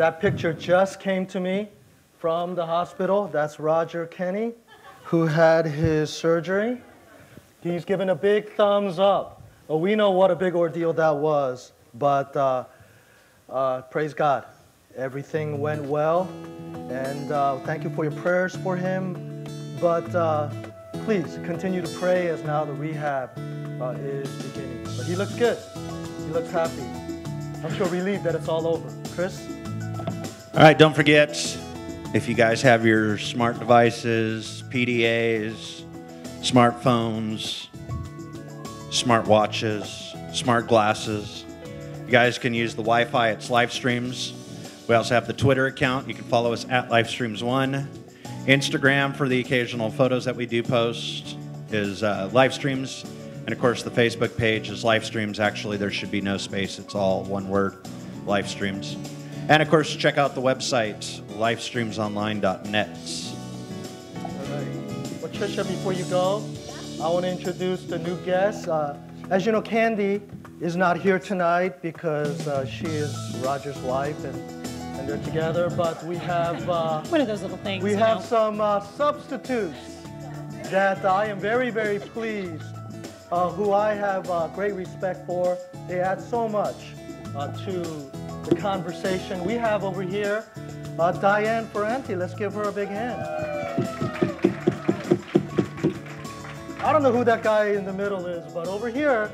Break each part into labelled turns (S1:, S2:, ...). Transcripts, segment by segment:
S1: that picture just came to me from the hospital. That's Roger Kenny, who had his surgery. He's given a big thumbs up. Well, we know what a big ordeal that was, but praise God. Everything went well, and thank you for your prayers for him. But please continue to pray as now the rehab is beginning. But he looks good. He looks happy. I'm sure relieved that it's all over. Chris?
S2: All right, don't forget, if you guys have your smart devices, PDAs, smartphones, smart watches, smart glasses, you guys can use the Wi-Fi. It's Livestreams. We also have the Twitter account. You can follow us at Livestreams1. Instagram for the occasional photos that we do post is Livestreams. And of course, the Facebook page is Livestreams. Actually, there should be no space. It's all one word, Livestreams. And of course, check out the website, livestreamsonline.net.
S1: All right. Well, Tricia, before you go, I want to introduce the new guest. As you know, Candy is not here tonight because she is Roger's wife, and they're together. But we have
S3: one of those little things.
S1: We have some substitutes that I am very, very pleased, who I have great respect for. They add so much to the conversation. We have over here Diane Ferranti. Let's give her a big hand. I don't know who that guy in the middle is, but over here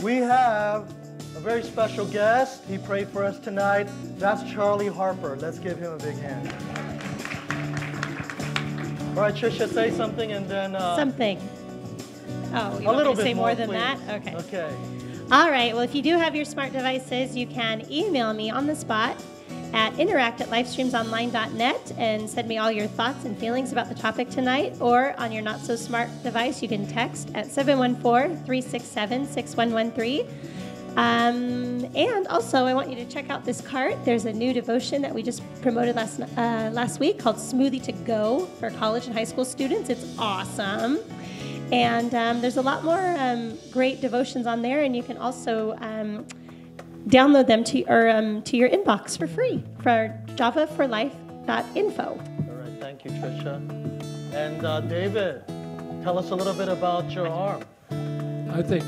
S1: we have a very special guest. He prayed for us tonight. That's Charlie Harper. Let's give him a big hand. All right, Tricia, say something and then...
S3: something. Oh, you
S1: a little
S3: want me to
S1: bit
S3: say more than
S1: please.
S3: that? Okay.
S1: Okay.
S3: All right. Well, if you do have your smart devices, you can email me on the spot at interact@livestreamsonline.net and send me all your thoughts and feelings about the topic tonight. Or on your not-so-smart device, you can text at 714-367-6113. And also, I want you to check out this cart. There's a new devotion that we just promoted last week called Smoothie to Go for college and high school students. It's awesome. And there's a lot more great devotions on there, and you can also download them to your inbox for free for javaforlife.info.
S1: All right, thank you, Tricia. And David, tell us a little bit about your arm.
S4: I think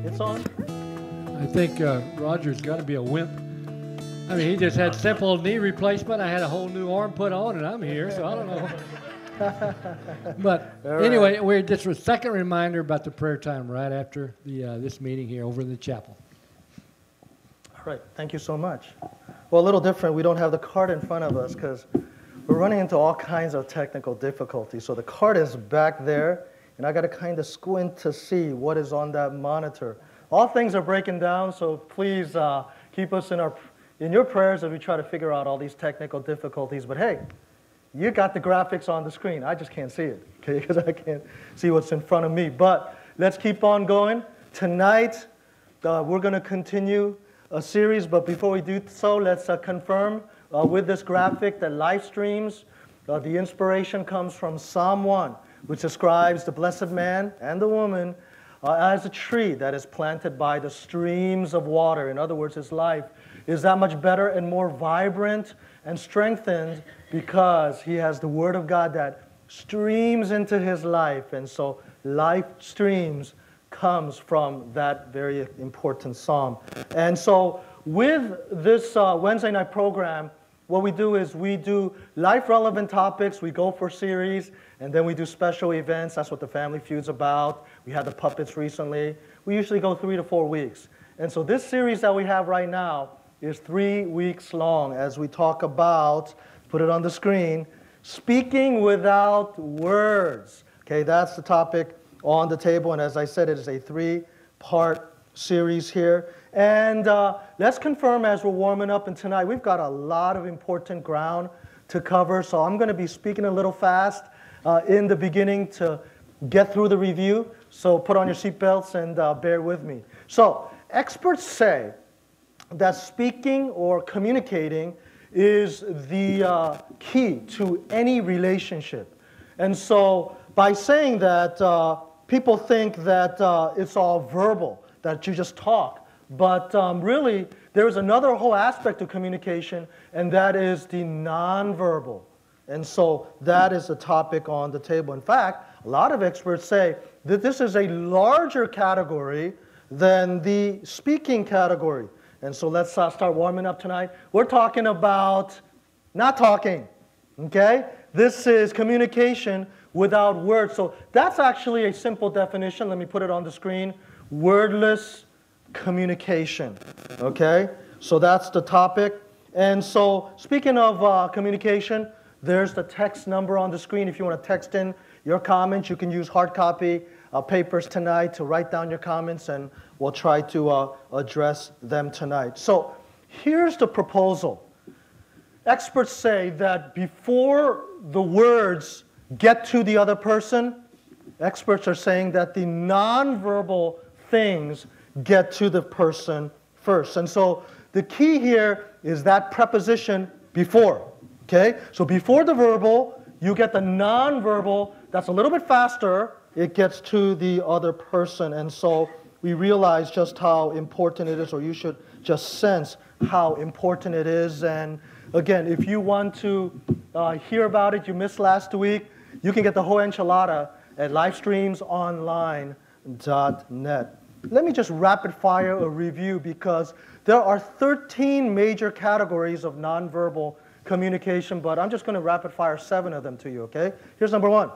S1: It's on.
S4: Roger's got to be a wimp. I mean, he just had simple knee replacement. I had a whole new arm put on, and I'm here, so I don't know. But anyway, we're just a second reminder about the prayer time right after this meeting here over in the chapel.
S1: All right, thank you so much. Well, a little different. We don't have the card in front of us because we're running into all kinds of technical difficulties. So the card is back there, and I got to kind of squint to see what is on that monitor. All things are breaking down, so please keep us in your prayers as we try to figure out all these technical difficulties. But hey, you got the graphics on the screen. I just can't see it, okay, because I can't see what's in front of me. But let's keep on going. Tonight, we're going to continue a series, but before we do so, let's confirm with this graphic that live streams, the inspiration comes from Psalm 1, which describes the blessed man and the woman as a tree that is planted by the streams of water. In other words, his life is that much better and more vibrant and strengthened because he has the Word of God that streams into his life. And so life streams comes from that very important psalm. And so with this Wednesday night program, what we do is we do life-relevant topics. We go for series, and then we do special events. That's what the Family Feud's about. We had the puppets recently. We usually go 3 to 4 weeks. And so this series that we have right now is 3 weeks long as we talk about, put it on the screen, speaking without words. Okay, that's the topic on the table. And as I said, it is a 3-part series here. And let's confirm as we're warming up. And tonight we've got a lot of important ground to cover. So I'm going to be speaking a little fast in the beginning to get through the review. So put on your seatbelts and bear with me. So experts say that speaking or communicating is the key to any relationship. And so by saying that, people think that it's all verbal, that you just talk. But really, there's another whole aspect of communication, and that is the nonverbal. And so that is the topic on the table. In fact, a lot of experts say that this is a larger category than the speaking category. And so let's start warming up tonight. We're talking about not talking, okay? This is communication without words. So that's actually a simple definition. Let me put it on the screen. Wordless communication, okay? So that's the topic. And so speaking of communication, there's the text number on the screen. If you want to text in your comments, you can use hard copy papers tonight to write down your comments, and we'll try to address them tonight. So here's the proposal. Experts say that before the words get to the other person, experts are saying that the nonverbal things get to the person first. And so the key here is that preposition before. Okay? So before the verbal, you get the nonverbal. That's a little bit faster. It gets to the other person. And so we realize just how important it is, or you should just sense how important it is. And again, if you want to hear about it, you missed last week, you can get the whole enchilada at livestreamsonline.net. Let me just rapid fire a review, because there are 13 major categories of nonverbal communication, but I'm just going to rapid fire 7 of them to you, okay? Here's number 1,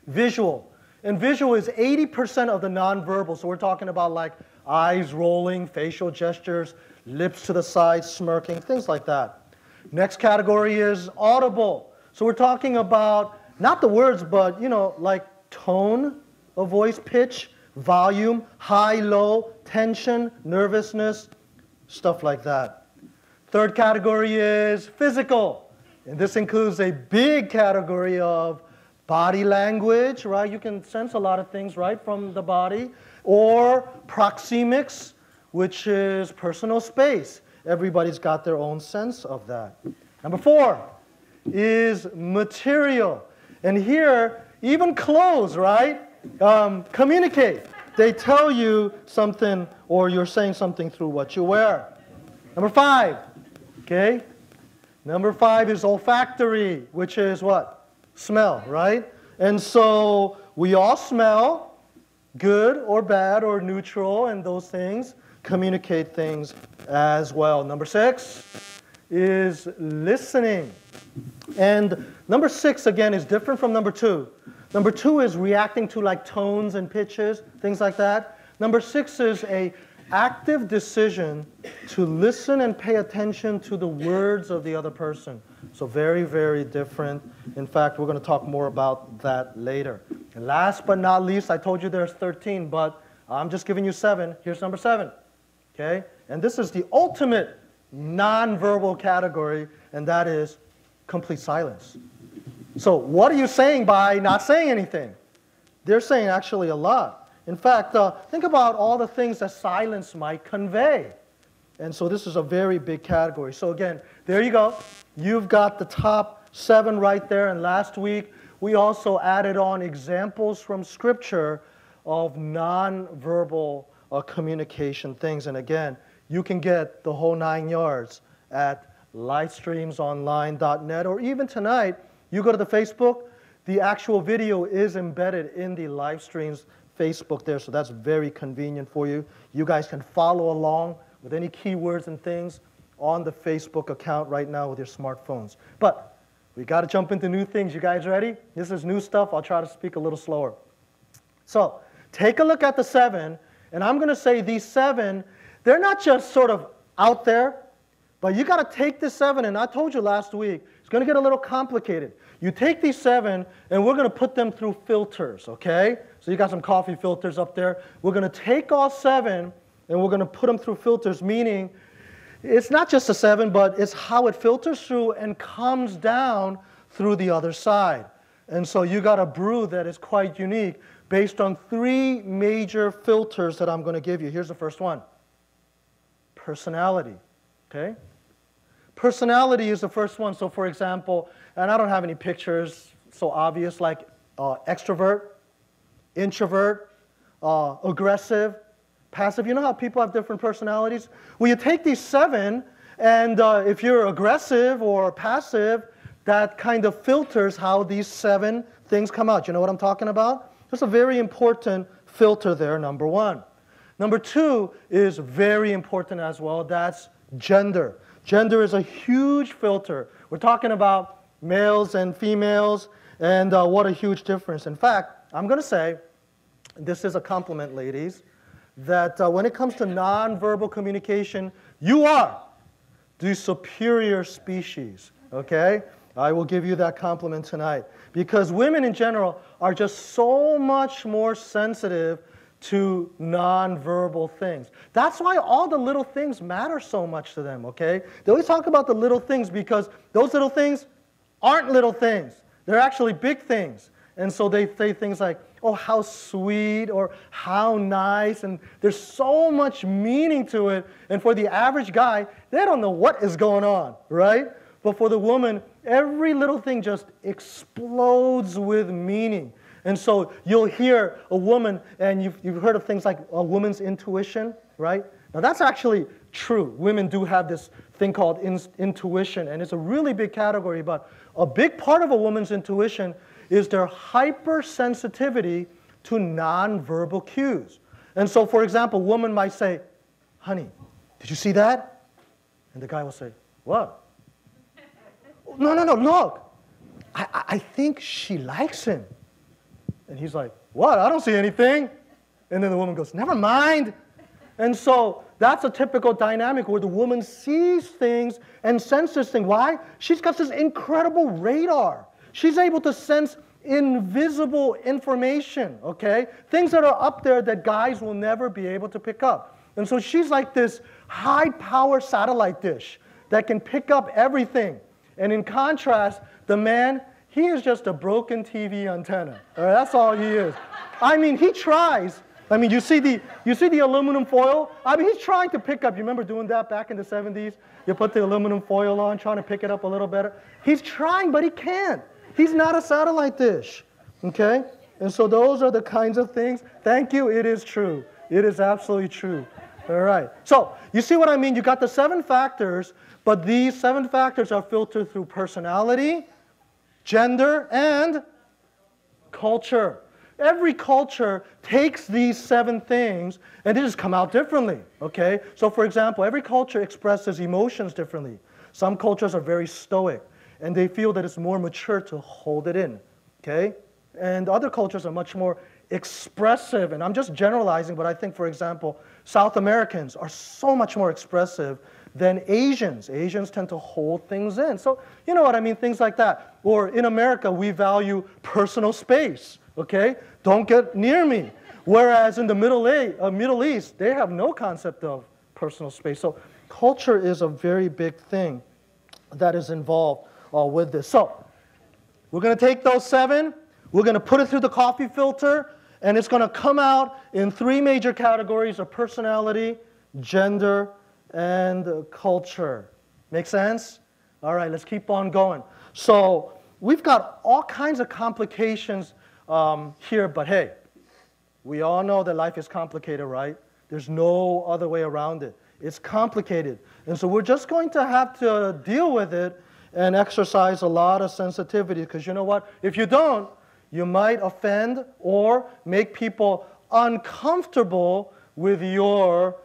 S1: visual. And visual is 80% of the nonverbal, so we're talking about like eyes rolling, facial gestures, lips to the side, smirking, things like that. Next category is audible. So we're talking about not the words, but like tone of voice, pitch, volume, high, low, tension, nervousness, stuff like that. Third category is physical, and this includes a big category of body language, right? You can sense a lot of things, right, from the body. Or proxemics, which is personal space. Everybody's got their own sense of that. Number 4 is material. And here, even clothes, right, communicate. They tell you something, or you're saying something through what you wear. Number 5, okay? Number 5 is olfactory, which is what? Smell, right? And so we all smell, good or bad or neutral, and those things communicate things as well. Number 6 is listening. And number 6, again, is different from number 2. Number 2 is reacting to like tones and pitches, things like that. Number 6 is a active decision to listen and pay attention to the words of the other person. So very, very different. In fact, we're going to talk more about that later. And last but not least, I told you there's 13, but I'm just giving you 7. Here's number 7. Okay? And this is the ultimate nonverbal category, and that is complete silence. So what are you saying by not saying anything? They're saying actually a lot. In fact, think about all the things that silence might convey. And so this is a very big category. So again, there you go. You've got the top 7 right there. And last week, we also added on examples from Scripture of nonverbal communication things. And again, you can get the whole 9 yards at livestreamsonline.net. Or even tonight, you go to the Facebook, the actual video is embedded in the live streams Facebook there, so that's very convenient for you. You guys can follow along with any keywords and things on the Facebook account right now with your smartphones. But we got to jump into new things. You guys ready? This is new stuff. I'll try to speak a little slower. So take a look at the 7, and I'm going to say these 7, they're not just sort of out there, but you got to take this 7, and I told you last week, it's going to get a little complicated. You take these 7, and we're going to put them through filters, okay? So you got some coffee filters up there. We're going to take all 7, and we're going to put them through filters, meaning it's not just a 7, but it's how it filters through and comes down through the other side. And so you got a brew that is quite unique based on 3 major filters that I'm going to give you. Here's the first one. Personality, okay? Personality is the first one. So for example, and I don't have any pictures so obvious, like extrovert, introvert, aggressive, passive. You know how people have different personalities? Well, you take these 7, and if you're aggressive or passive, that kind of filters how these 7 things come out. You know what I'm talking about? There's a very important filter there, number 1. Number 2 is very important as well. That's gender. Gender is a huge filter. We're talking about males and females, and what a huge difference. In fact, I'm going to say, this is a compliment, ladies, that when it comes to nonverbal communication, you are the superior species, okay? I will give you that compliment tonight. Because women in general are just so much more sensitive to nonverbal things. That's why all the little things matter so much to them, okay? They always talk about the little things because those little things aren't little things. They're actually big things. And so they say things like, oh, how sweet, or how nice, and there's so much meaning to it. And for the average guy, they don't know what is going on, right? But for the woman, every little thing just explodes with meaning. And so you'll hear a woman, and you've heard of things like a woman's intuition, right? Now that's actually true. Women do have this thing called intuition, and it's a really big category, but a big part of a woman's intuition is their hypersensitivity to nonverbal cues. And so, for example, a woman might say, honey, did you see that? And the guy will say, what? No, look. I think she likes him. And he's like, what? I don't see anything. And then the woman goes, never mind. And so that's a typical dynamic where the woman sees things and senses things. Why? She's got this incredible radar. She's able to sense invisible information, okay? Things that are up there that guys will never be able to pick up. And so she's like this high-power satellite dish that can pick up everything. And in contrast, the man, he is just a broken TV antenna. All right, that's all he is. I mean, he tries. I mean, you see the aluminum foil? I mean, he's trying to pick up. You remember doing that back in the 70s? You put the aluminum foil on, trying to pick it up a little better. He's trying, but he can't. He's not a satellite dish, okay? And so those are the kinds of things. Thank you. It is true. It is absolutely true. All right. So you see what I mean? You got the 7 factors, but these 7 factors are filtered through personality, gender, and culture. Every culture takes these 7 things, and they just come out differently, okay? So for example, every culture expresses emotions differently. Some cultures are very stoic, and they feel that it's more mature to hold it in, okay? And other cultures are much more expressive, and I'm just generalizing, but I think, for example, South Americans are so much more expressive than Asians. Asians tend to hold things in. So, you know what I mean, things like that. Or in America, we value personal space, okay? Don't get near me. Whereas in the Middle East, they have no concept of personal space. So culture is a very big thing that is involved with this. So we're going to take those 7, we're going to put it through the coffee filter, and it's going to come out in 3 major categories of personality, gender, and culture. Make sense? All right, let's keep on going. So we've got all kinds of complications here, but hey, we all know that life is complicated, right? There's no other way around it. It's complicated. And so we're just going to have to deal with it and exercise a lot of sensitivity, because you know what? If you don't, you might offend or make people uncomfortable with your,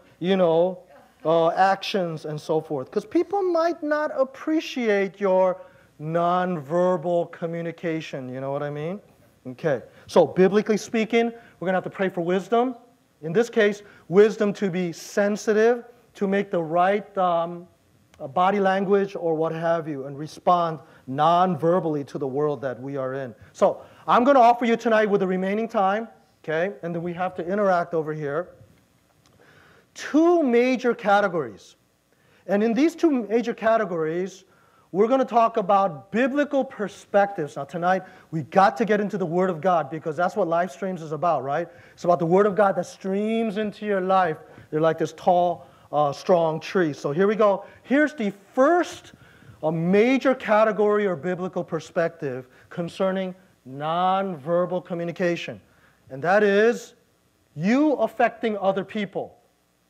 S1: actions and so forth. Because people might not appreciate your nonverbal communication. You know what I mean? Okay. So biblically speaking, we're going to have to pray for wisdom. In this case, wisdom to be sensitive, to make the right body language or what have you, and respond non-verbally to the world that we are in. So I'm going to offer you tonight with the remaining time, okay, and then we have to interact over here, 2 major categories. And in these 2 major categories, we're going to talk about biblical perspectives. Now tonight, we got to get into the Word of God, because that's what live streams is about, right? It's about the Word of God that streams into your life. They're like this tall, strong tree. So here we go. Here's the first major category or biblical perspective concerning nonverbal communication. And that is you affecting other people.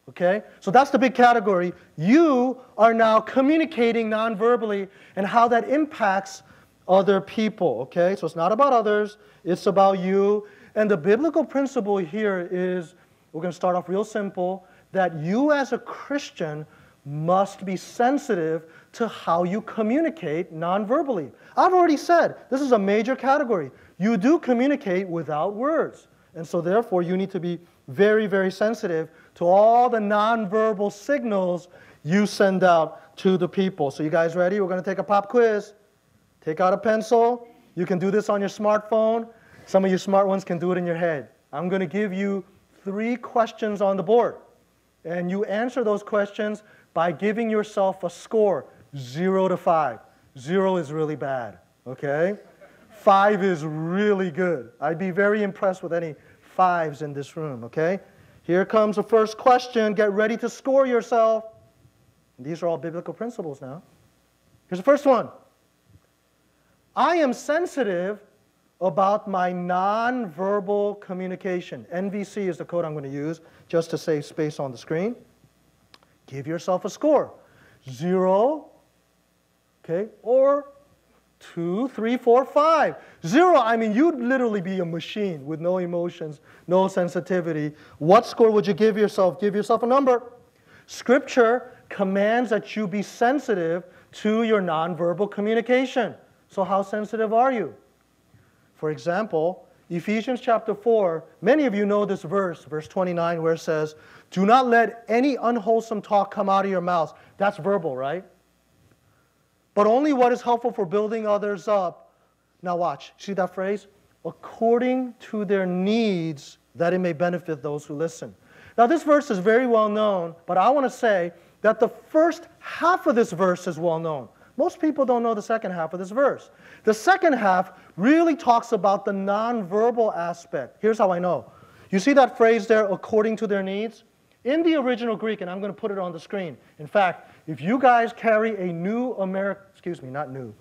S1: Okay? So that's the big category. You are now communicating non-verbally and how that impacts other people. Okay? So it's not about others, it's about you. And the biblical principle here is, we're going to start off real simple, that you as a Christian must be sensitive to how you communicate non-verbally. I've already said, this is a major category. You do communicate without words. And so therefore, you need to be very, very sensitive to all the non-verbal signals you send out to the people. So you guys ready? We're going to take a pop quiz. Take out a pencil. You can do this on your smartphone. Some of you smart ones can do it in your head. I'm going to give you 3 questions on the board. And you answer those questions by giving yourself a score, 0 to 5. 0 is really bad, okay? 5 is really good. I'd be very impressed with any 5s in this room, okay? Here comes the first question. Get ready to score yourself. These are all biblical principles now. Here's the first one. I am sensitive about my nonverbal communication. NVC is the code I'm going to use just to save space on the screen. Give yourself a score. 0, okay, or 2, 3, 4, 5. 0, I mean, you'd literally be a machine with no emotions, no sensitivity. What score would you give yourself? Give yourself a number. Scripture commands that you be sensitive to your nonverbal communication. So how sensitive are you? For example, Ephesians chapter 4, many of you know this verse, verse 29, where it says, do not let any unwholesome talk come out of your mouths. That's verbal, right? But only what is helpful for building others up. Now watch, see that phrase? According to their needs, that it may benefit those who listen. Now this verse is very well known, but I want to say that the first half of this verse is well known. Most people don't know the second half of this verse. The second half really talks about the nonverbal aspect. Here's how I know. You see that phrase there, according to their needs? In the original Greek, and I'm going to put it on the screen. In fact, if you guys carry a new American, excuse me, not new.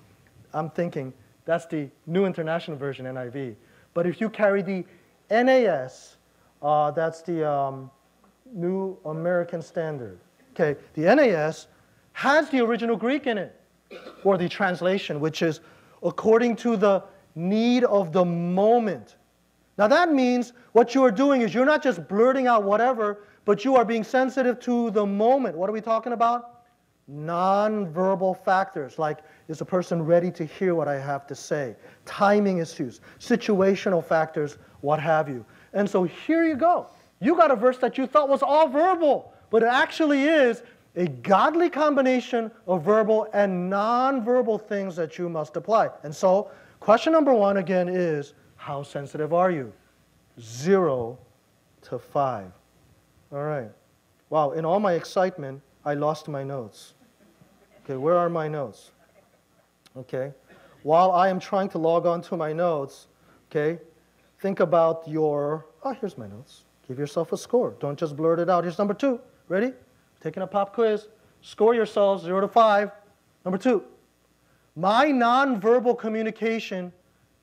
S1: I'm thinking that's the New International Version, NIV. But if you carry the NAS, that's the New American Standard. Okay, the NAS has the original Greek in it, or the translation, which is according to the need of the moment. Now that means what you are doing is you're not just blurting out whatever, but you are being sensitive to the moment. What are we talking about? Non-verbal factors, like is the person ready to hear what I have to say? Timing issues, situational factors, what have you. And so here you go. You got a verse that you thought was all verbal, but it actually is a godly combination of verbal and non-verbal things that you must apply. And so, question number 1 again is, how sensitive are you? 0 to 5. All right. Wow, in all my excitement, I lost my notes. Okay, where are my notes? Okay. While I am trying to log on to my notes, okay, think about your, here's my notes. Give yourself a score. Don't just blurt it out. Here's number 2. Ready? Taking a pop quiz. Score yourselves 0 to 5. Number 2. My nonverbal communication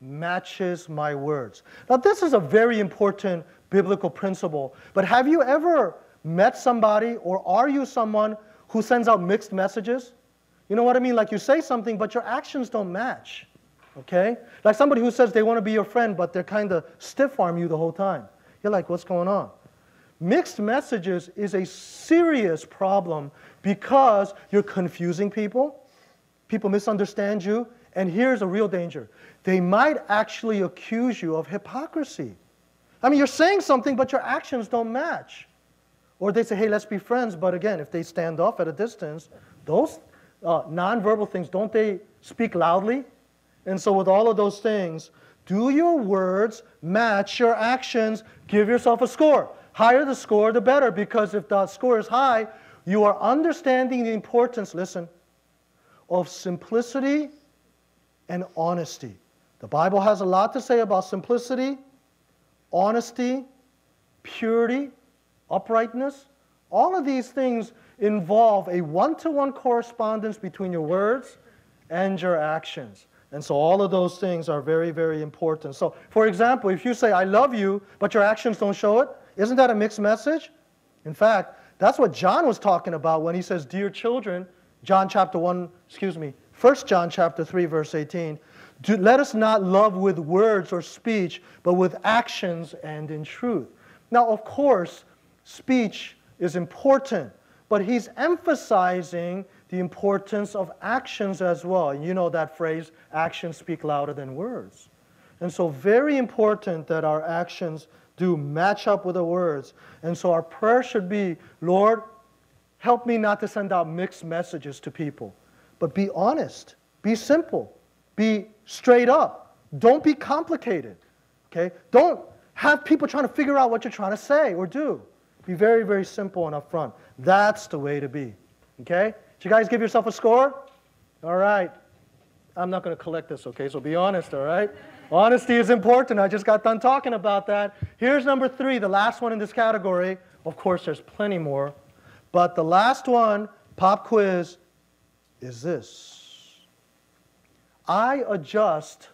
S1: matches my words. Now this is a very important biblical principle. But have you ever met somebody, or are you someone who sends out mixed messages? You know what I mean? Like you say something, but your actions don't match. Okay? Like somebody who says they want to be your friend, but they're kind of stiff-arm you the whole time. You're like, what's going on? Mixed messages is a serious problem because you're confusing people. People misunderstand you. And here's a real danger. They might actually accuse you of hypocrisy. I mean, you're saying something, but your actions don't match. Or they say, hey, let's be friends. But again, if they stand off at a distance, those nonverbal things, don't they speak loudly? And so with all of those things, do your words match your actions? Give yourself a score. Higher the score, the better, because if the score is high, you are understanding the importance, listen, of simplicity and honesty. The Bible has a lot to say about simplicity, honesty, purity, uprightness. All of these things involve a one-to-one correspondence between your words and your actions. And so all of those things are very, very important. So, for example, if you say, I love you, but your actions don't show it, isn't that a mixed message? In fact, That's what John was talking about when he says, dear children, John chapter 1, 1 John chapter 3, verse 18. Let us not love with words or speech, but with actions and in truth. Now, of course, speech is important, but he's emphasizing the importance of actions as well. And you know that phrase, actions speak louder than words. And so very important that our actions do match up with the words. And so our prayer should be, Lord, help me not to send out mixed messages to people, but be honest, be simple, be straight up. Don't be complicated, okay? Don't have people trying to figure out what you're trying to say or do. Be very, very simple and upfront. That's the way to be, okay? Did you guys give yourself a score? All right. I'm not going to collect this, okay? So be honest, all right? Honesty is important. I just got done talking about that. Here's number 3, the last one in this category. Of course, there's plenty more. But the last one, pop quiz, is this. I adjust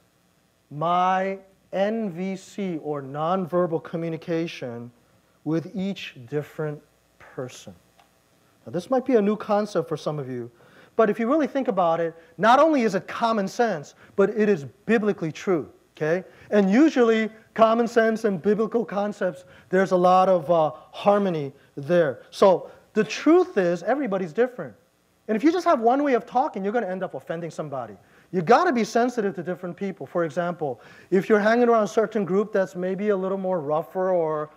S1: my NVC, or nonverbal communication, with each different person. Now, this might be a new concept for some of you, but if you really think about it, not only is it common sense, but it is biblically true, okay? And usually, common sense and biblical concepts, there's a lot of harmony there. So the truth is, everybody's different. And if you just have one way of talking, you're going to end up offending somebody. You got to be sensitive to different people. For example, if you're hanging around a certain group that's maybe a little more rougher or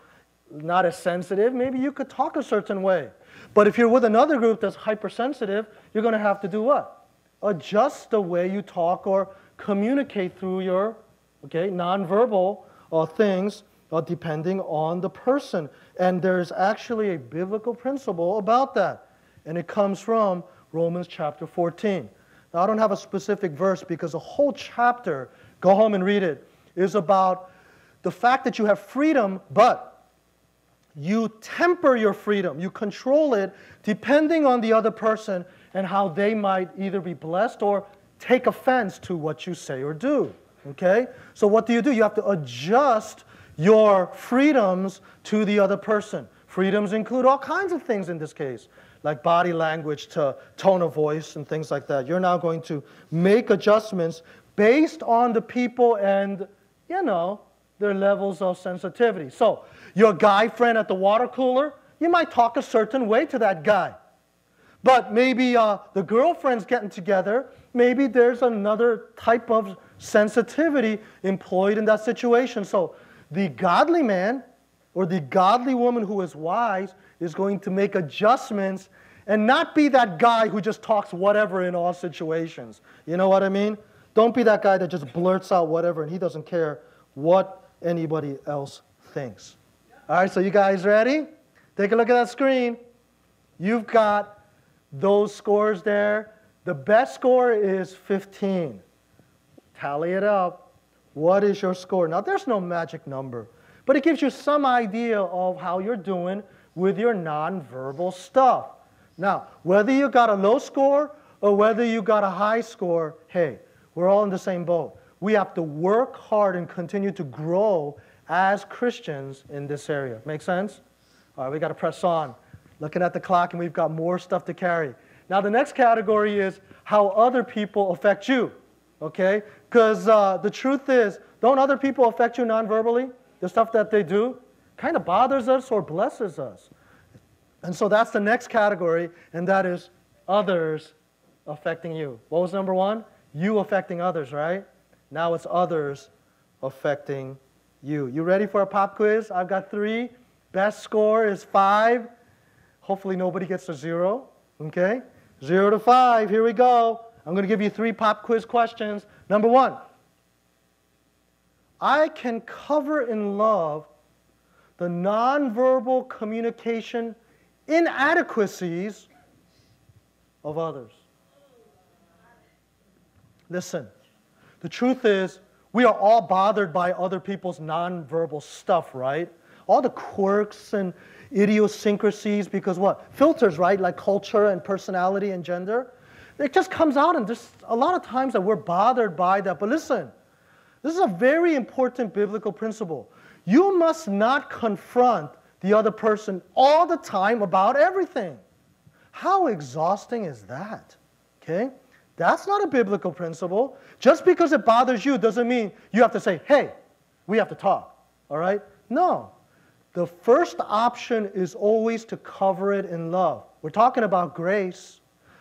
S1: not as sensitive, maybe you could talk a certain way. But if you're with another group that's hypersensitive, you're going to have to do what? Adjust the way you talk or communicate through your nonverbal things depending on the person. And there's actually a biblical principle about that. And it comes from Romans chapter 14. Now, I don't have a specific verse because the whole chapter, go home and read it, is about the fact that you have freedom, but you temper your freedom. You control it depending on the other person and how they might either be blessed or take offense to what you say or do. Okay? So what do? You have to adjust your freedoms to the other person. Freedoms include all kinds of things in this case, like body language to tone of voice and things like that. You're now going to make adjustments based on the people and, their levels of sensitivity. So your guy friend at the water cooler, you might talk a certain way to that guy. But maybe the girlfriend's getting together, maybe there's another type of sensitivity employed in that situation. So the godly man or the godly woman who is wise is going to make adjustments and not be that guy who just talks whatever in all situations. You know what I mean? Don't be that guy that just blurts out whatever and he doesn't care what anybody else thinks. All right, so you guys ready? Take a look at that screen. You've got those scores there. The best score is 15. Tally it up. What is your score? Now, there's no magic number, but it gives you some idea of how you're doing with your nonverbal stuff. Now, whether you got a low score or whether you got a high score, hey, we're all in the same boat. We have to work hard and continue to grow as Christians in this area. Make sense? All right, we got to press on. Looking at the clock, and we've got more stuff to carry. Now, the next category is how other people affect you, okay? Because the truth is, don't other people affect you non-verbally? The stuff that they do kind of bothers us or blesses us. And so that's the next category, and that is others affecting you. What was number 1? You affecting others, right? Now it's others affecting you. You ready for a pop quiz? I've got 3. Best score is 5. Hopefully nobody gets a 0, okay? 0 to 5, here we go. I'm going to give you 3 pop quiz questions. Number 1, I can cover in love the nonverbal communication inadequacies of others. Listen, the truth is, we are all bothered by other people's nonverbal stuff, right? All the quirks and idiosyncrasies, because what? Filters, right? Like culture and personality and gender. It just comes out, and there's a lot of times that we're bothered by that. But listen, this is a very important biblical principle. You must not confront the other person all the time about everything. How exhausting is that? Okay? That's not a biblical principle. Just because it bothers you doesn't mean you have to say, hey, we have to talk. All right? No. The first option is always to cover it in love. We're talking about grace.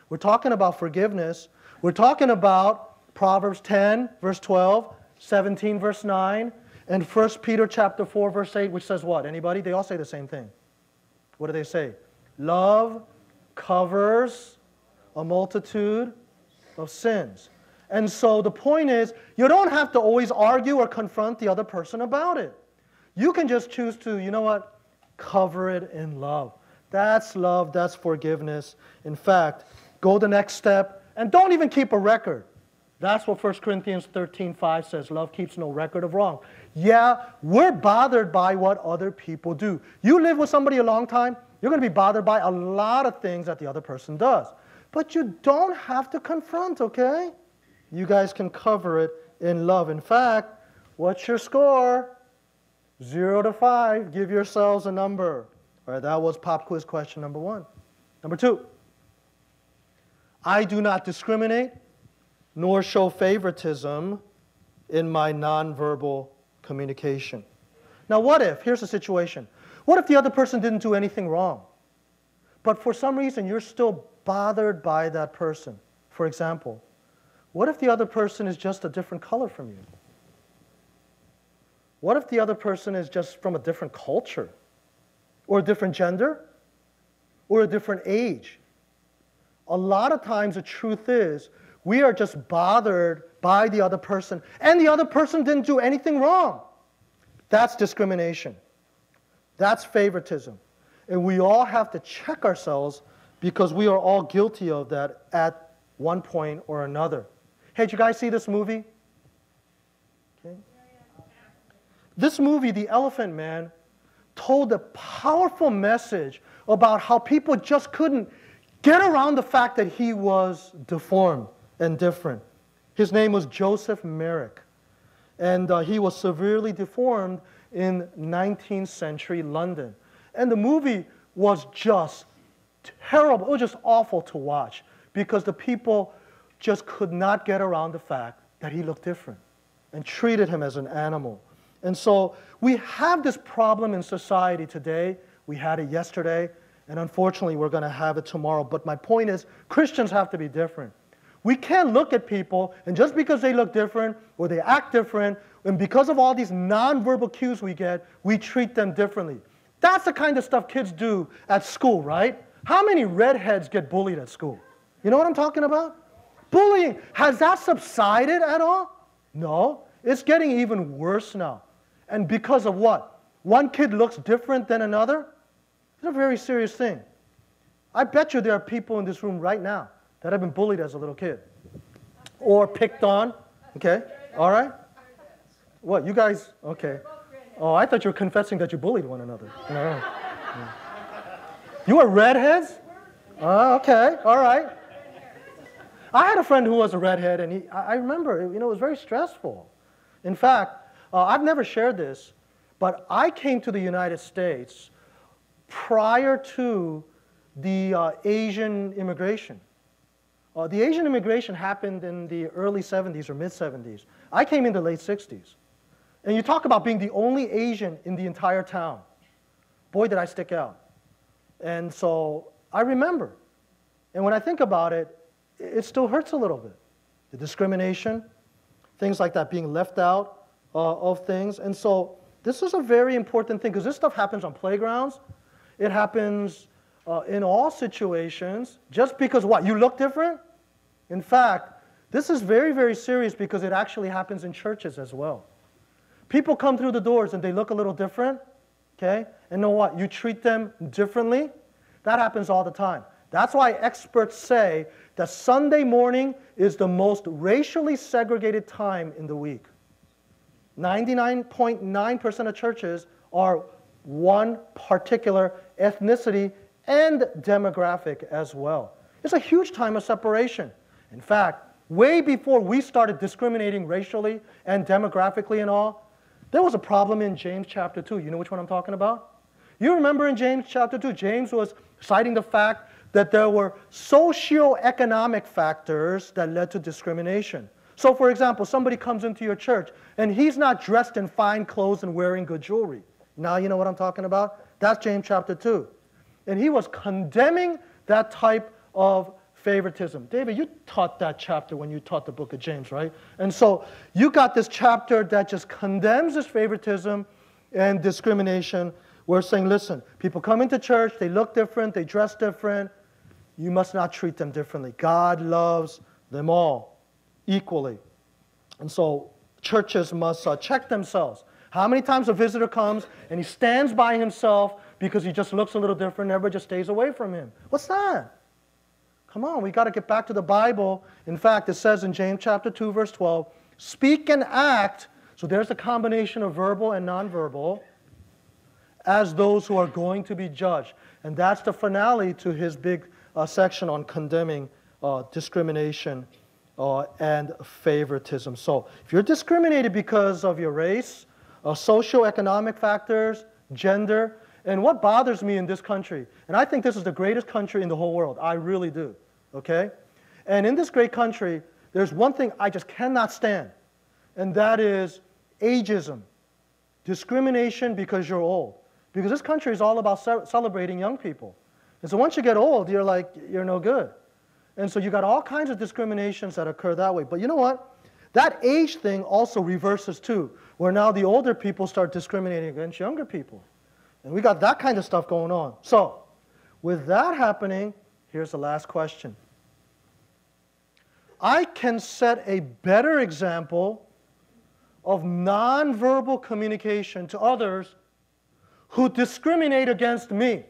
S1: We're talking about forgiveness. We're talking about Proverbs 10, verse 12, 17, verse 9, and 1 Peter chapter 4, verse 8, which says what? Anybody? They all say the same thing. What do they say? Love covers a multitude of sins. And so the point is, you don't have to always argue or confront the other person about it. You can just choose to, you know what, cover it in love. That's love, that's forgiveness. In fact, go the next step and don't even keep a record. That's what 1 Corinthians 13:5 says. Love keeps no record of wrong. Yeah, we're bothered by what other people do. You live with somebody a long time, you're going to be bothered by a lot of things that the other person does. But you don't have to confront, okay? You guys can cover it in love. In fact, what's your score? 0 to 5. Give yourselves a number. All right, that was pop quiz question number 1. Number 2. I do not discriminate nor show favoritism in my nonverbal communication. Now what if, here's the situation, what if the other person didn't do anything wrong, but for some reason you're still bothered by that person? For example, what if the other person is just a different color from you? What if the other person is just from a different culture, or a different gender, or a different age? A lot of times the truth is we are just bothered by the other person, and the other person didn't do anything wrong. That's discrimination. That's favoritism. And we all have to check ourselves because we are all guilty of that at one point or another. Hey, did you guys see this movie? Okay. This movie, The Elephant Man, told a powerful message about how people just couldn't get around the fact that he was deformed and different. His name was Joseph Merrick, and he was severely deformed in 19th century London. And the movie was just terrible. It was just awful to watch because the people just could not get around the fact that he looked different and treated him as an animal. And so we have this problem in society today. We had it yesterday, and unfortunately we're going to have it tomorrow. But my point is, Christians have to be different. We can't look at people, and just because they look different or they act different, and because of all these nonverbal cues we get, we treat them differently. That's the kind of stuff kids do at school, right? How many redheads get bullied at school? You know what I'm talking about? Bullying, has that subsided at all? No, it's getting even worse now. And because of what? One kid looks different than another? It's a very serious thing. I bet you there are people in this room right now that have been bullied as a little kid or picked on. Okay, all right? What, you guys, okay. Oh, I thought you were confessing that you bullied one another. No. You were redheads? Oh, okay, all right. I had a friend who was a redhead, and I remember, it was very stressful. In fact, I've never shared this, but I came to the United States prior to the Asian immigration. The Asian immigration happened in the early 70s or mid-70s. I came in the late 60s. And you talk about being the only Asian in the entire town. Boy, did I stick out. And so I remember. And when I think about it, it still hurts a little bit. The discrimination, things like that, being left out of things. And so this is a very important thing because this stuff happens on playgrounds. It happens in all situations. Just because what? You look different? In fact, this is very, very serious because it actually happens in churches as well. People come through the doors and they look a little different, okay? And know what? You treat them differently. That happens all the time. That's why experts say that Sunday morning is the most racially segregated time in the week. 99.9% of churches are one particular ethnicity and demographic as well. It's a huge time of separation. In fact, way before we started discriminating racially and demographically and all, there was a problem in James chapter 2. You know which one I'm talking about? You remember in James chapter 2, James was citing the fact that there were socio-economic factors that led to discrimination. So for example, somebody comes into your church and he's not dressed in fine clothes and wearing good jewelry. Now you know what I'm talking about? That's James chapter 2. And he was condemning that type of favoritism. David, you taught that chapter when you taught the book of James, right? And so you got this chapter that just condemns this favoritism and discrimination. We're saying, listen, people come into church, they look different, they dress different. You must not treat them differently. God loves them all equally. And so churches must check themselves. How many times a visitor comes and he stands by himself because he just looks a little different and everybody just stays away from him? What's that? Come on, we got to get back to the Bible. In fact, it says in James chapter 2, verse 12, speak and act, so there's a combination of verbal and nonverbal, as those who are going to be judged. And that's the finale to his big section on condemning discrimination and favoritism. So if you're discriminated because of your race, socioeconomic factors, gender, and what bothers me in this country, and I think this is the greatest country in the whole world, I really do, okay? And in this great country, there's one thing I just cannot stand, and that is ageism, discrimination because you're old. Because this country is all about celebrating young people. And so once you get old, you're like, you're no good. And so you got all kinds of discriminations that occur that way. But you know what? That age thing also reverses too, where now the older people start discriminating against younger people. And we got that kind of stuff going on. So with that happening, here's the last question. I can set a better example of nonverbal communication to others who discriminate against me.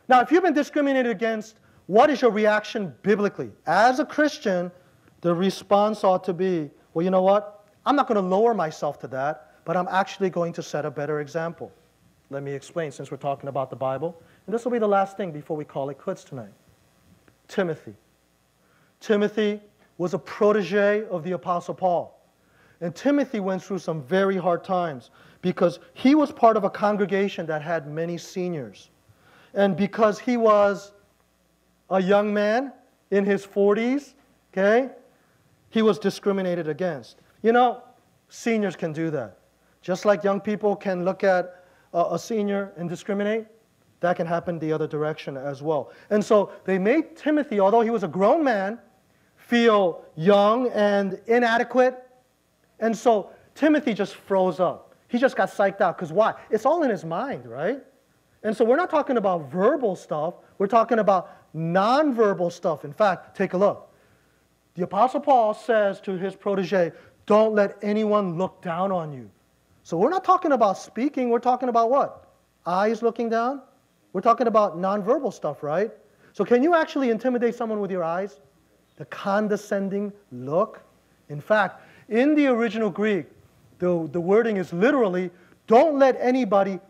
S1: Now, if you've been discriminated against, what is your reaction biblically? As a Christian, the response ought to be, well, you know what? I'm not going to lower myself to that, but I'm actually going to set a better example. Let me explain, since we're talking about the Bible. And this will be the last thing before we call it quits tonight. Timothy. Timothy was a protege of the Apostle Paul. And Timothy went through some very hard times because he was part of a congregation that had many seniors. And because he was a young man in his 40s, okay, he was discriminated against. You know, seniors can do that. Just like young people can look at a senior and discriminate, that can happen the other direction as well. And so they made Timothy, although he was a grown man, feel young and inadequate. And so Timothy just froze up. He just got psyched out. Because why? It's all in his mind, right? And so we're not talking about verbal stuff. We're talking about nonverbal stuff. In fact, take a look. The Apostle Paul says to his protege, don't let anyone look down on you. So we're not talking about speaking. We're talking about what? Eyes looking down? We're talking about nonverbal stuff, right? So can you actually intimidate someone with your eyes? The condescending look? In fact, in the original Greek, the wording is literally, don't let anybody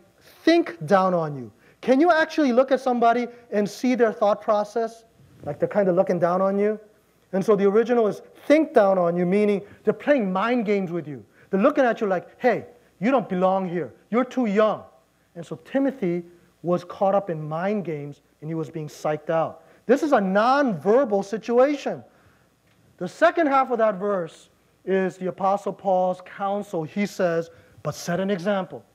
S1: think down on you. Can you actually look at somebody and see their thought process? Like they're kind of looking down on you? And so the original is think down on you, meaning they're playing mind games with you. They're looking at you like, hey, you don't belong here. You're too young. And so Timothy was caught up in mind games and he was being psyched out. This is a nonverbal situation. The second half of that verse is the Apostle Paul's counsel. He says, but set an example.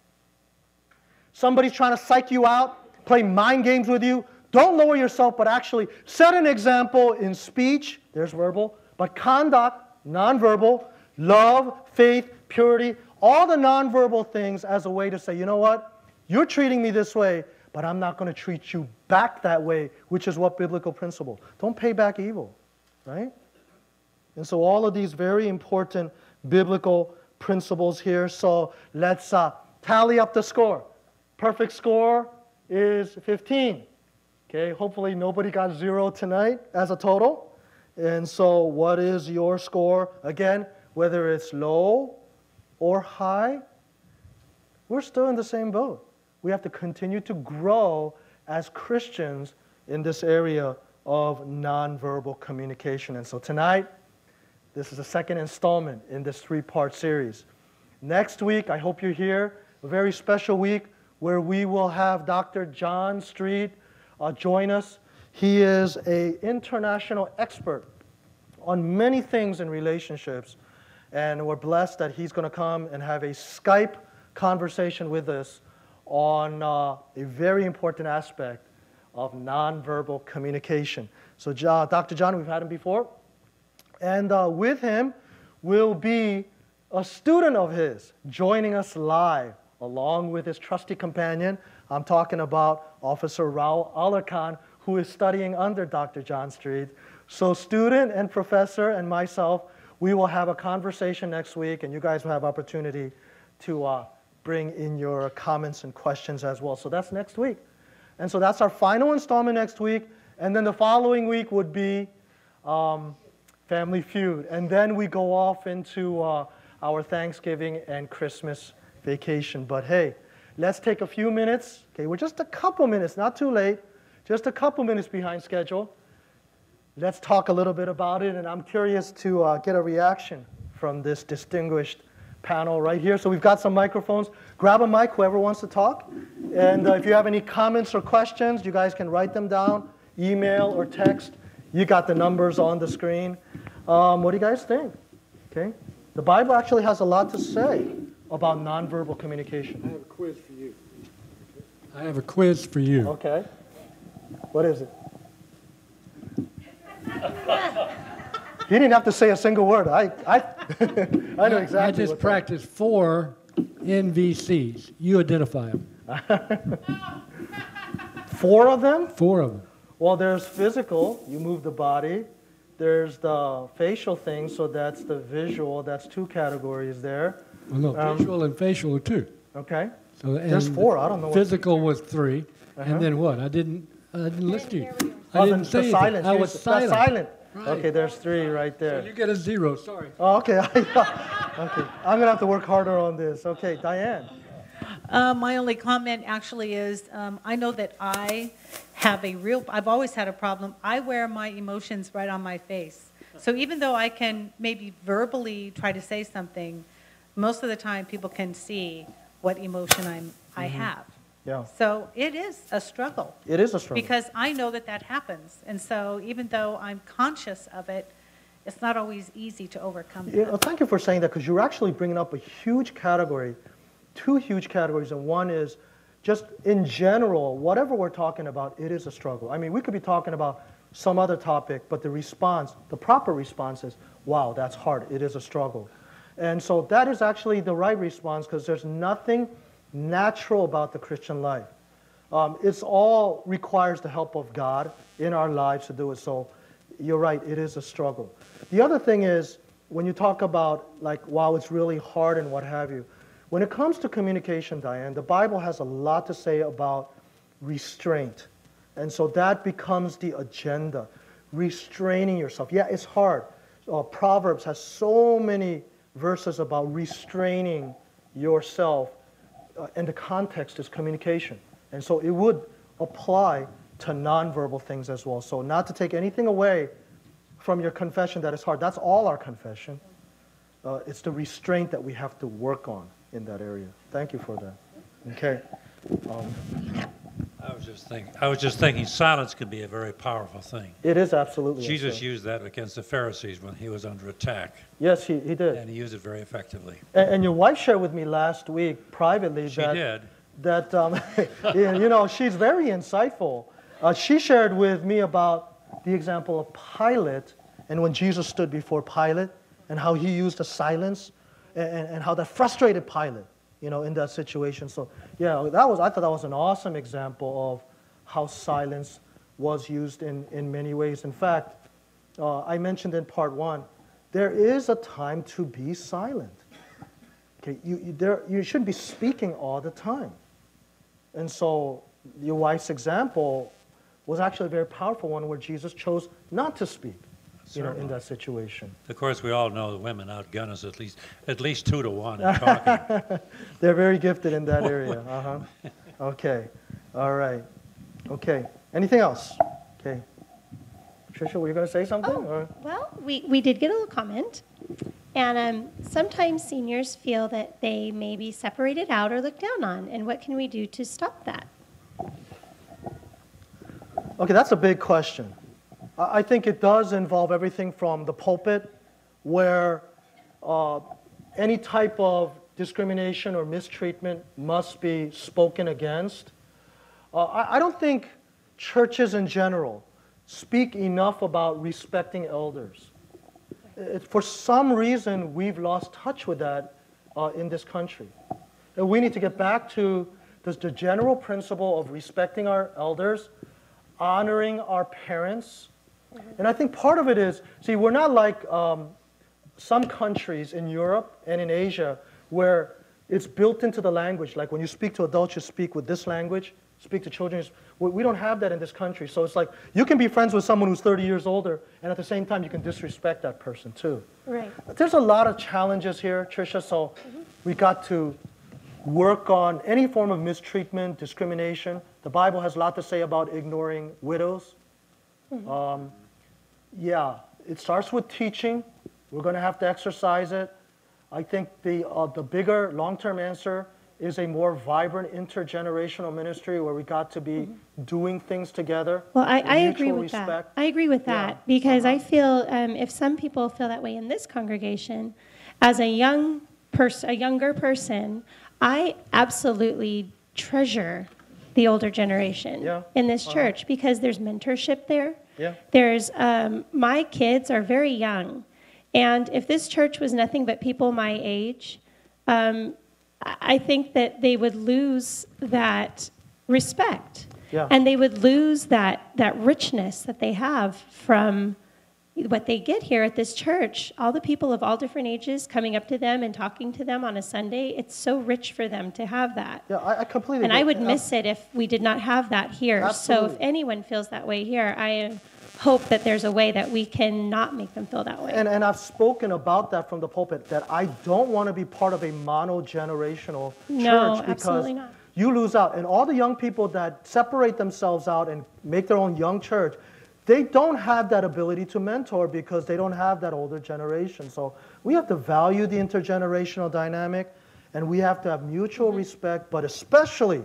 S1: Somebody's trying to psych you out, play mind games with you. Don't lower yourself, but actually set an example in speech, there's verbal, but conduct, nonverbal, love, faith, purity, all the nonverbal things as a way to say, you know what? You're treating me this way, but I'm not going to treat you back that way, which is what biblical principle. Don't pay back evil, right? And so all of these very important biblical principles here. So let's tally up the score. Perfect score is 15. Okay, hopefully nobody got 0 tonight as a total. And so what is your score? Again, whether it's low or high, we're still in the same boat. We have to continue to grow as Christians in this area of nonverbal communication. And so tonight, this is the second installment in this 3-part series. Next week, I hope you're here, a very special week. where we will have Dr. John Street join us. He is an international expert on many things in relationships, and we're blessed that he's going to come and have a Skype conversation with us on a very important aspect of nonverbal communication. So Dr. John, we've had him before, and with him will be a student of his joining us live, along with his trusty companion. I'm talking about Officer Raul Alarcon, who is studying under Dr. John Street. So student and professor and myself, we will have a conversation next week, and you guys will have opportunity to bring in your comments and questions as well. So that's next week. And so that's our final installment next week. And then the following week would be Family Feud. And then we go off into our Thanksgiving and Christmas vacation. But hey, let's take a few minutes. Okay, we're just a couple minutes, not too late, just a couple minutes behind schedule. Let's talk a little bit about it, and I'm curious to get a reaction from this distinguished panel right here. So we've got some microphones. Grab a mic, whoever wants to talk. And if you have any comments or questions, you guys can write them down, email or text. You got the numbers on the screen. What do you guys think? Okay. The Bible actually has a lot to say about nonverbal communication.
S4: I have a quiz for you. I have a quiz for you.
S1: Okay. What is it? He didn't have to say a single word. I know exactly.
S4: I just practiced 4 NVCs. You identify them.
S1: 4 of them?
S4: 4 of them.
S1: Well, there's physical, you move the body. There's the facial thing, so that's the visual. That's 2 categories there.
S4: Well, no, visual and facial are 2.
S1: Okay.
S4: So
S1: there's 4. I don't know.
S4: Physical was 3, and then what? I didn't listen to you. I
S1: Oh,
S4: didn't say anything.
S1: silence.
S4: I was silent.
S1: Silent.
S4: Right.
S1: Okay, there's 3 right there.
S4: So you get a 0. Sorry.
S1: Oh, okay. Okay. I'm gonna have to work harder on this. Okay, Diane.
S5: My only comment actually is I know that I've always had a problem. I wear my emotions right on my face. So even though I can maybe verbally try to say something, most of the time people can see what emotion I have.
S1: Yeah.
S5: So it is a struggle.
S1: It is a struggle.
S5: Because I know that that happens. And so even though I'm conscious of it, it's not always easy to overcome that.
S1: Yeah, well, thank you for saying that, because you're actually bringing up a huge category, 2 huge categories, and one is just in general, whatever we're talking about, it is a struggle. I mean, we could be talking about some other topic, but the response, the proper response is, wow, that's hard, it is a struggle. And so that is actually the right response, because there's nothing natural about the Christian life. It's all requires the help of God in our lives to do it. So you're right, it is a struggle. The other thing is, when you talk about, like, wow, it's really hard and what have you, when it comes to communication, Diane, the Bible has a lot to say about restraint. And so that becomes the agenda, restraining yourself. Yeah, it's hard. Proverbs has so many verses about restraining yourself, and the context is communication. And so it would apply to nonverbal things as well. So not to take anything away from your confession that is hard. That's all our confession. It's the restraint that we have to work on in that area. Thank you for that. Okay.
S6: I was just thinking silence can be a very powerful thing.
S1: It is absolutely.
S6: Jesus used that against the Pharisees when he was under attack.
S1: Yes, he did.
S6: And he used it very effectively.
S1: And your wife shared with me last week privately that you know, she's very insightful. She shared with me about the example of Pilate, and when Jesus stood before Pilate, and how he used the silence, and how that frustrated Pilate, you know, in that situation. So yeah, I thought that was an awesome example of how silence was used in many ways. In fact, I mentioned in part 1, there is a time to be silent. Okay, you shouldn't be speaking all the time. And so your wife's example was actually a very powerful one, where Jesus chose not to speak, you know, in that situation.
S6: Of course, we all know the women outgun us at least 2 to 1 in talking.
S1: They're very gifted in that area. Okay. All right. Okay. Anything else? Okay. Tricia, were you going to say something? Or?
S3: Well, we did get a little comment. And sometimes seniors feel that they may be separated out or looked down on. And what can we do to stop that?
S1: Okay, that's a big question. I think it does involve everything from the pulpit, where any type of discrimination or mistreatment must be spoken against. I don't think churches in general speak enough about respecting elders. For some reason, we've lost touch with that in this country. And we need to get back to the general principle of respecting our elders, honoring our parents. And I think part of it is, see, we're not like some countries in Europe and in Asia where it's built into the language. Like when you speak to adults, you speak with this language. Speak to children. We don't have that in this country. So it's like you can be friends with someone who's 30 years older, and at the same time, you can disrespect that person too.
S3: Right.
S1: There's a lot of challenges here, Tricia, so we got to work on any form of mistreatment, discrimination. The Bible has a lot to say about ignoring widows. Yeah, it starts with teaching. We're going to have to exercise it. I think the bigger long-term answer is a more vibrant intergenerational ministry where we got to be doing things together.
S3: Well, I agree
S1: mutual
S3: with that.
S1: respect.
S3: I agree with that because I feel if some people feel that way in this congregation, as a younger person, I absolutely treasure the older generation in this church because there's mentorship there.
S1: Yeah.
S3: There's my kids are very young, and if this church was nothing but people my age, I think that they would lose that respect.
S1: Yeah.
S3: And they would lose that richness that they have from what they get here at this church. All the people of all different ages coming up to them and talking to them on a Sunday, it's so rich for them to have that.
S1: Yeah, I completely
S3: And
S1: agree.
S3: I would miss it if we did not have that here.
S1: Absolutely.
S3: So if anyone feels that way here, I hope that there's a way that we can not make them feel that way.
S1: And I've spoken about that from the pulpit, that I don't want to be part of a mono-generational
S3: No,
S1: church because
S3: absolutely not.
S1: you lose out. And all the young people that separate themselves out and make their own young church, they don't have that ability to mentor because they don't have that older generation. So we have to value the intergenerational dynamic, and we have to have mutual respect, but especially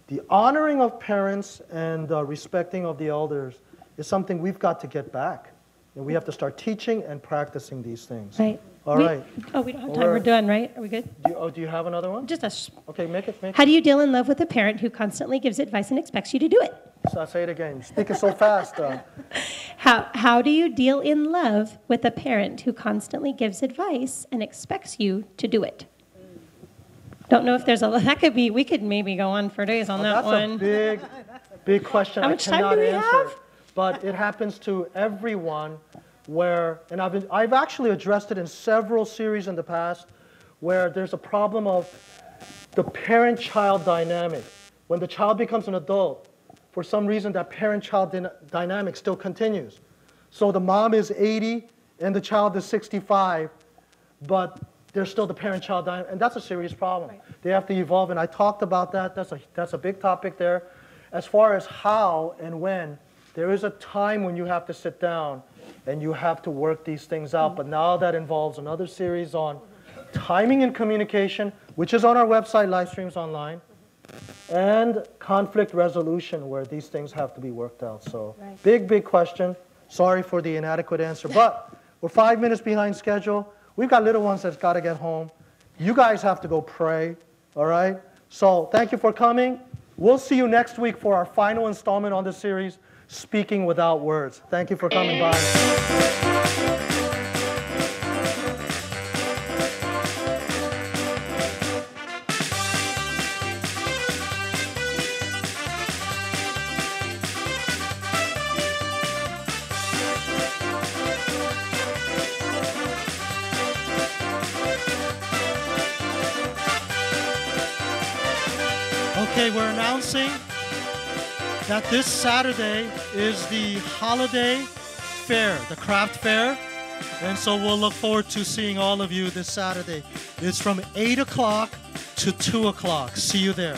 S1: the honoring of parents and respecting of the elders is something we've got to get back. And we have to start teaching and practicing these things.
S3: Right.
S1: All right.
S3: Oh, we don't have time. We're done, right? Are we good?
S1: Do you have another one?
S3: Just us.
S1: Okay, make it.
S3: How do you deal in love with a parent who constantly gives advice and expects you to do it?
S1: So say it again. Speaking so fast.
S3: How do you deal in love with a parent who constantly gives advice and expects you to do it? Don't know if there's that could be, we could maybe go on for days on that one.
S1: That's a big question.
S3: How much
S1: I
S3: time
S1: cannot
S3: do we
S1: answer.
S3: have?
S1: But it happens to everyone where, and I've actually addressed it in several series in the past, where there's a problem of the parent-child dynamic. When the child becomes an adult, for some reason that parent-child dynamic still continues. So the mom is 80 and the child is 65, but there's still the parent-child dynamic, and that's a serious problem. Right. They have to evolve, and I talked about that. That's a big topic there. As far as how and when, there is a time when you have to sit down and you have to work these things out. But now that involves another series on timing and communication, which is on our website, live streams online, and conflict resolution, where these things have to be worked out. So big question. Sorry for the inadequate answer, but we're 5 minutes behind schedule. We've got little ones that's got to get home. You guys have to go pray, all right? So thank you for coming. We'll see you next week for our final installment on this series, Speaking Without Words. Thank you for coming by. Okay, we're announcing that this Saturday is the holiday fair, the craft fair. And so we'll look forward to seeing all of you this Saturday. It's from 8 o'clock to 2 o'clock. See you there.